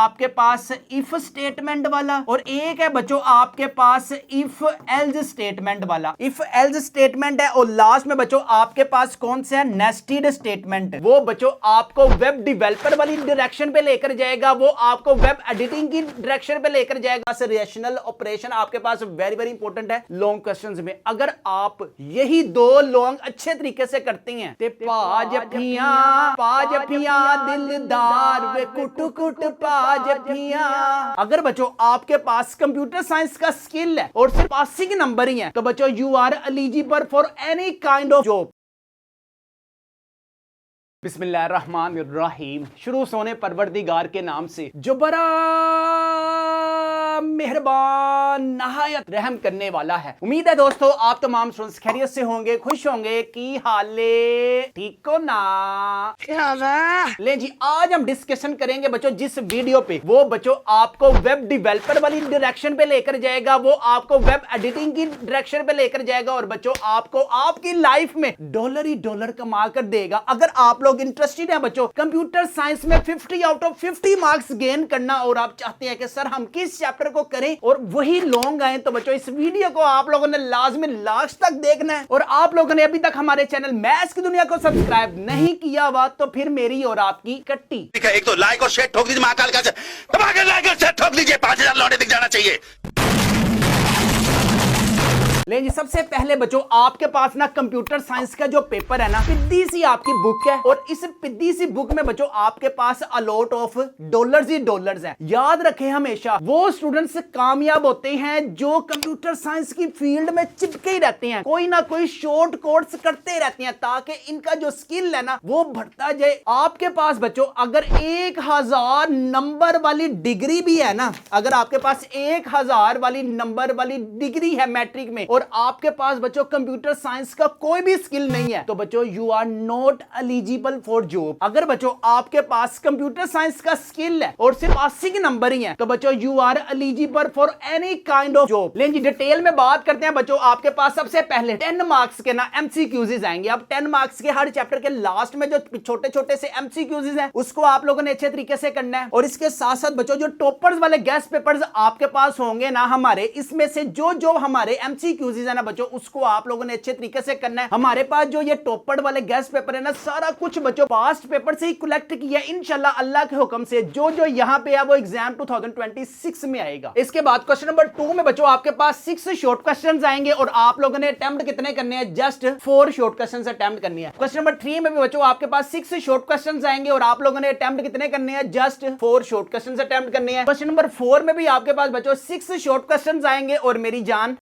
आपके पास if statement वाला और एक है बच्चों आपके पास इफ एल्स स्टेटमेंट वाला। इफ एल्स स्टेटमेंट है और लास्ट में बच्चों आपके पास कौन सा है, नेस्टेड स्टेटमेंट। वो बच्चों आपको वेब डेवलपर वाली डायरेक्शन पे लेकर जाएगा, वो आपको वेब एडिटिंग की डायरेक्शन पे लेकर जाएगा। रिलेशनल ऑपरेशन आपके पास वेरी वेरी इंपॉर्टेंट है लॉन्ग क्वेश्चंस में। अगर आप यही दो लॉन्ग अच्छे तरीके से करती हैं ते पाजपियां दिलदार वे कुट कुट पाजपियां। अगर बच्चों आपके पास कंप्यूटर साइंस का स्किल है और सिर्फ 80 के नंबर ही है तो बच्चों you are eligible for any kind of job. बिस्मिल्लाहिर्रहमानिर्रहीम। शुरू सोने परवरदिगार के नाम से जो बड़ा मेहरबान नहायत रहम करने वाला है। उम्मीद है दोस्तों आप तमाम स्टूडेंट्स खैरियत से होंगे, खुश होंगे कि हाले ठीक हो ना। ले जी आज हम डिस्कशन करेंगे बच्चों जिस वीडियो पे वो बच्चों आपको वेब डेवलपर वाली डायरेक्शन पे लेकर जाएगा, वो आपको वेब एडिटिंग की डायरेक्शन पे लेकर जाएगा और बच्चों आपको आपकी लाइफ में डॉलर ही डॉलर कमा कर देगा। अगर आप लोग इंटरेस्टेड हैं बच्चों कंप्यूटर साइंस में 50 आउट ऑफ 50 मार्क्स गेन करना और आप चाहते हैं कि सर हम किस चैप्टर को करें और वही लॉन्ग आए तो बच्चों इस वीडियो को आप लोगों ने लाजमी लास्ट तक देखना है। और आप लोगों ने अभी तक हमारे चैनल मैथ्स की दुनिया को सब्सक्राइब नहीं किया हुआ तो फिर मेरी और आपकी कट्टी। एक तो लाइक और शेयर ठोक दीजिए, महाकाल का दबा के लाइक और शेयर ठोक दीजिए, 5000 लौटे दिख जाना चाहिए। लेकिन सबसे पहले बच्चों आपके पास ना कंप्यूटर साइंस का जो पेपर है ना पिद्दी सी आपकी बुक है और इस पिद्दी सी बुक में बच्चों आपके पास अलॉट ऑफ डॉलर्स ही डॉलर्स है। याद रखें हमेशा वो स्टूडेंट्स कामयाब होते हैं जो कंप्यूटर साइंस की फील्ड में चिपके ही रहते हैं, कोई ना कोई शॉर्ट कोर्स करते रहते हैं ताकि इनका जो स्किल है ना वो बढ़ता जाए। आपके पास बच्चों अगर 1000 नंबर वाली डिग्री भी है ना, अगर आपके पास 1000 वाली नंबर वाली डिग्री है मैट्रिक में और आपके पास बच्चों कंप्यूटर साइंस का कोई भी स्किल नहीं है तो बच्चों you are not eligible for job. अगर बच्चों आपके पास कंप्यूटर साइंस का स्किल है और सिर्फ 80 के नंबर ही है तो बच्चों you are eligible for any kind of job. लेकिन जी डिटेल में बात करते हैं बच्चों। आपके पास सबसे पहले 10 मार्क्स के ना एमसीक्यूज आएंगे। अब 10 मार्क्स के हर चैप्टर के लास्ट में जो छोटे छोटे से एमसीक्यूज हैं उसको आप लोगों ने अच्छे तरीके से करना है। और इसके साथ साथ बच्चों जो टॉपर्स वाले गेस्ट पेपर्स आपके पास होंगे ना हमारे, इसमें से जो हमारे एमसीक्यूज है ना बच्चों उसको आप लोगों ने अच्छे तरीके से करना है। हमारे पास जो ये टॉपर वाले गेस्ट पेपर है ना सारा कुछ बच्चों पास्ट पेपर से ही कलेक्ट किया इंशाल्लाह अल्लाह के हुक्म से। जो यहाँ पे है वो एग्जाम 2026 में आएगा। इसके बाद क्वेश्चन नंबर 2 में बच्चों आपके पास 6 शॉर्ट क्वेश्चंस आएंगे और आप लोगों ने अटेम्प्ट कितने करने हैं, जस्ट 4 शॉर्ट क्वेश्चंस अटेम्प्ट करनी है। क्वेश्चन नंबर 3 में भी बच्चों आपके पास 6 शॉर्ट क्वेश्चंस आएंगे और आप लोगों ने अटेम्प्ट कितने करने हैं, जस्ट 4 शॉर्ट क्वेश्चंस अटेम्प्ट करने हैं। क्वेश्चन नंबर 4 में भी आपके पास बच्चों 6 शॉर्ट क्वेश्चंस आएंगे और मेरी जान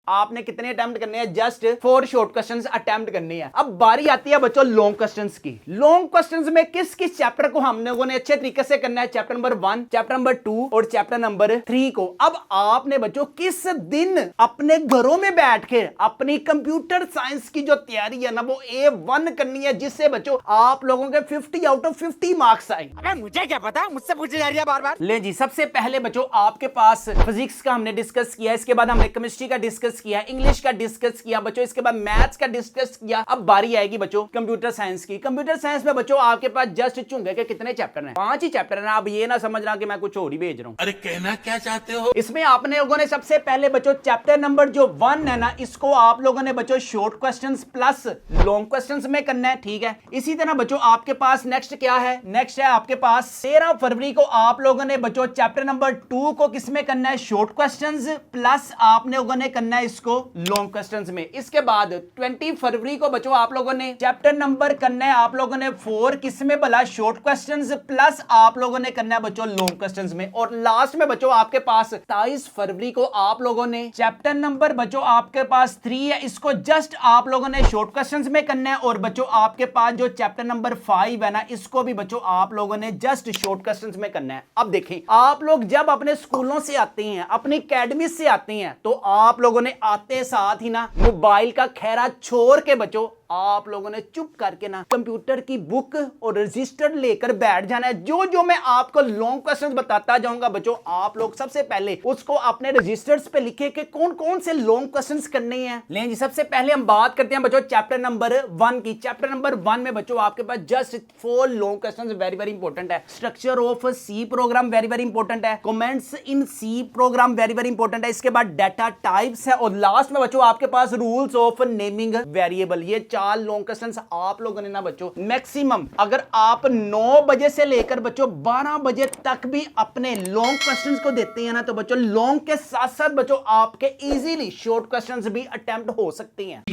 आपने कितने अटेम्प्ट करने हैं, जस्ट 4 शॉर्ट क्वेश्चंस अटेम्प्ट करने हैं। अब बारी आती है बच्चों लॉन्ग क्वेश्चंस की। लॉन्ग क्वेश्चंस में किस किस चैप्टर को हम लोगों ने अच्छे तरीके से करना है, चैप्टर नंबर 1, चैप्टर नंबर 2 और चैप्टर नंबर 3 को। अब आपने बच्चों किस दिन अपने घरों में बैठ के अपनी कंप्यूटर साइंस की जो तैयारी है ना वो A1 करनी है जिससे बच्चों आप लोगों के 50 आउट ऑफ 50 मार्क्स आए। अरे मुझे क्या पता, मुझसे पूछी जा रही है बार बार। ले जी सबसे पहले बच्चों आपके पास फिजिक्स का हमने डिस्कस किया, इसके बाद हमने केमिस्ट्री का डिस्कस किया, इंग्लिश का डिस्कस किया बच्चों, इसके बाद मैथ्स का डिस्कस किया। अब बारी आएगी बच्चों कंप्यूटर साइंस की। कंप्यूटर साइंस में बच्चों आपके पास जस्ट चुंगे के कितने चैप्टर हैं, 5 ही चैप्टर हैं। आप ये ना समझना कि मैं कुछ और ही भेज रहा हूं। अरे कहना क्या चाहते हो? इसमें आपने लोगों ने सबसे पहले बच्चों चैप्टर नंबर जो 1 है ना इसको आप लोगों ने बच्चों short questions plus long questions में करना है, ठीक है। इसी तरह बच्चों आपके पास नेक्स्ट क्या है, नेक्स्ट है आपके पास 13 फरवरी को आप लोगों ने बच्चों चैप्टर नंबर 2 को किसमें करना है, शॉर्ट क्वेश्चंस प्लस आपने लोगों ने करना है इसको लॉन्ग क्वेश्चंस में। इसके बाद 20 फरवरी को बच्चों आप लोगों ने चैप्टर नंबर करना है आप लोगों ने 4 किसमें भला, शॉर्ट क्वेश्चंस प्लस आप लोगों ने करना है बच्चों लॉन्ग क्वेश्चंस में। और लास्ट में बच्चों आपके पास 27 फरवरी को आप लोगों ने चैप्टर नंबर बच्चों आपके पास 3 है, इसको जस्ट आप लोगों ने शॉर्ट क्वेश्चंस में करना है। और बच्चों आपके पास जो चैप्टर नंबर 5 है ना इसको भी बच्चों आप लोगों ने जस्ट शॉर्ट क्वेश्चंस में करना है। अब देखें आप लोग जब अपने स्कूलों से आते हैं, अपनी अकेडमी से आते हैं तो आप लोगों ने आते साथ ही ना मोबाइल का खैरा छोड़ के बच्चों आप लोगों ने चुप करके ना कंप्यूटर की बुक और रजिस्टर लेकर बैठ जाना है। जो जो मैं आपको लॉन्ग क्वेश्चंस बताता जाऊंगा बच्चों, आप लोग सबसे पहले उसको अपने रजिस्टर्स पे लिखे कि कौन कौन से लॉन्ग क्वेश्चंस करने हैं। लें जी, सबसे पहले हम बात करते हैं बच्चों चैप्टर नंबर 1 की। चैप्टर नंबर 1 में बच्चों आपके पास just 4 long questions very very important है। Structure of C program very very important है। Comments in C program very very important है। इसके बाद डाटा टाइप्स है और लास्ट में बच्चों आपके पास रूल्स ऑफ नेमिंग वेरिएबल। ये 4 लॉन्ग क्वेश्चंस आप लोगों ने ना बच्चों मैक्सिमम अगर आप 9 बजे से लेकर बच्चों 12 बजे तक भी अपने लॉन्ग क्वेश्चंस को देते हैं ना, तो बच्चों लॉन्ग के साथ साथ बच्चों आपके इजीली शॉर्ट क्वेश्चंस भी अटेम्प्ट हो सकते हैं।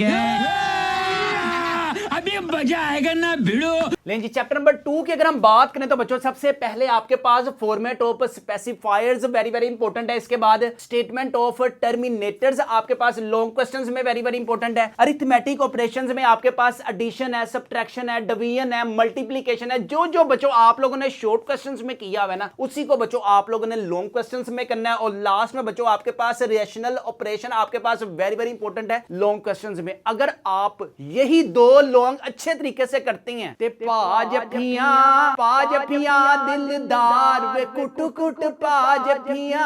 अभी मजा आएगा ना भिड़ो। लेकिन जी चैप्टर नंबर 2 की अगर हम बात करें तो बच्चों सबसे पहले आपके पास format of specifiers very very important है। इसके बाद स्टेटमेंट ऑफ टर्मिनेटर्स आपके पास लॉन्ग क्वेश्चंस में वेरी वेरी इंपॉर्टेंट है। अरिथमेटिक ऑपरेशंस में आपके पास एडिशन है, सब्ट्रैक्शन है, डिवीजन है, मल्टीप्लिकेशन है। जो जो बच्चों आप लोगों ने शॉर्ट क्वेश्चंस में किया हुआ है ना, उसी को बच्चों आप लोगों ने लॉन्ग क्वेश्चंस में करना है। और लास्ट में बच्चों आपके पास रेशनल ऑपरेशन आपके पास वेरी वेरी इंपॉर्टेंट है लॉन्ग क्वेश्चंस में। अगर आप यही 2 लॉन्ग अच्छे तरीके से करते हैं ते पाजपिया दिलदार वे कुट कुट पाजपिया।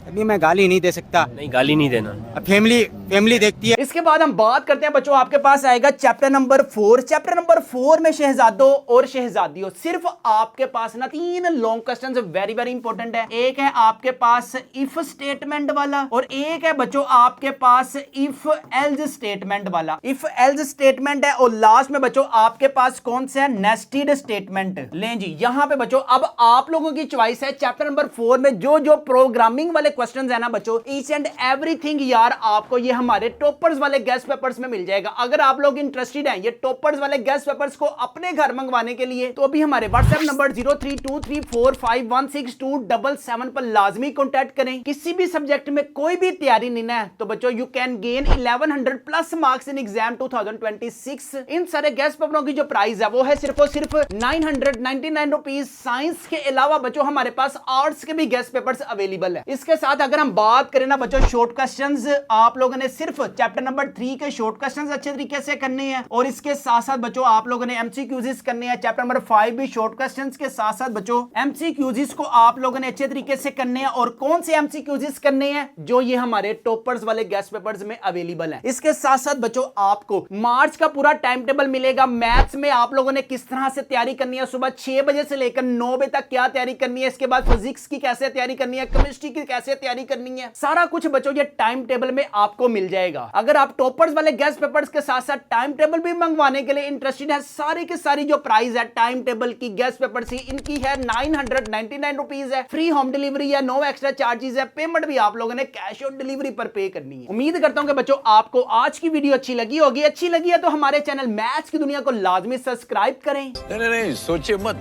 अभी मैं गाली नहीं दे सकता। नहीं, गाली नहीं देना। अब फैमिली देखती है। इसके बाद हम बात करते हैं बच्चों आपके पास आएगा चैप्टर नंबर 4। चैप्टर नंबर 4 में शहजादों और शहजादियों सिर्फ आपके पास ना 3 long questions very very important है। एक है आपके पास इफ स्टेटमेंट वाला और एक है बच्चों आपके पास इफ एल्स स्टेटमेंट वाला। इफ एल्स स्टेटमेंट है और लास्ट में बच्चों आपके पास कौन सा है, नेस्टेड स्टेटमेंट। लें जी, यहां पे बच्चों अब आप लोगों की चॉइस है। चैप्टर नंबर 4 में जो जो प्रोग्रामिंग वाले क्वेश्चंस है ना बच्चों, ईच एंड एवरीथिंग यार आपको ये हमारे टॉपर्स वाले गेस्ट पेपर्स में मिल जाएगा। अगर आप लोग इंटरेस्टेड हैं ये टॉपर्स वाले गेस्ट पेपर्स को अपने घर मंगवाने के लिए, तो अभी हमारे व्हाट्सएप नंबर 0323451627 पर लाजमी कॉन्टैक्ट करें। किसी भी सब्जेक्ट में कोई भी तैयारी नहीं है तो बच्चों you can gain 1100 plus marks in exam 2026। इन सारे गेस्ट पेपरों की जो प्राइस है वो है सिर्फ और सिर्फ 999 रुपीज। साइंस के अलावा बच्चों हमारे पास आर्ट्स के भी गेस्ट पेपर्स अवेलेबल है। इसके साथ अगर हम बात करें ना बच्चों शॉर्ट क्वेश्चंस, आप लोगों ने सिर्फ चैप्टर नंबर 3 के शॉर्ट क्वेश्चंस अच्छे तरीके से करने हैं और इसके साथ साथ बच्चों आप लोगों ने एमसीक्यूज करने हैं। चैप्टर नंबर 5 भी शॉर्ट क्वेश्चंस के साथ साथ बच्चों एमसीक्यूज को आप लोगों ने अच्छे तरीके से करने हैं। और कौन से एमसीक्यूज करने हैं, जो ये हमारे टॉपर्स वाले गेस्ट पेपर्स में अवेलेबल है। इसके साथ साथ बच्चों आपको मार्च का पूरा टाइम टेबल मिलेगा। मैथ्स में आप लोगों ने किस तरह से तैयारी करनी है, सुबह 6 बजे से लेकर 9 बजे तक क्या तैयारी करनी है, इसके बाद फिजिक्स की कैसे तैयारी करनी है, केमिस्ट्री की कैसे तैयारी करनी है, सारा कुछ बच्चों ये टाइम टेबल में आपको मिल जाएगा। अगर आप टॉपर्स वाले गेस्ट पेपर्स के साथ साथ टाइम टेबल भी मंगवाने के लिए इंटरेस्टेड है, सारी की सारी जो प्राइस है टाइम टेबल की, गेस्ट पेपर्स की, इनकी है 999 रुपीज है। फ्री होम डिलीवरी है, नो एक्स्ट्रा चार्जेस है। पेमेंट भी आप लोगों ने कैश ऑन डिलीवरी पर पे करनी है। उम्मीद करता हूं कि बच्चों आपको आज की वीडियो अच्छी लगी होगी। अच्छी लगी है तो हमारे चैनल मैथ्स की दुनिया को लाजमी सब्सक्राइब करें। नहीं, सोचिए मत,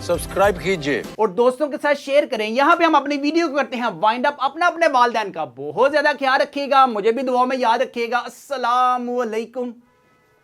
सब्सक्राइब कीजिए और दोस्तों के साथ शेयर करें। यहां पे हम अपनी वीडियो को करते हैं वाइंड अप। अपने वालिदैन का बहुत ज्यादा ख्याल रखिएगा, मुझे भी दुआ में याद रखिएगा। अस्सलाम वालेकुम।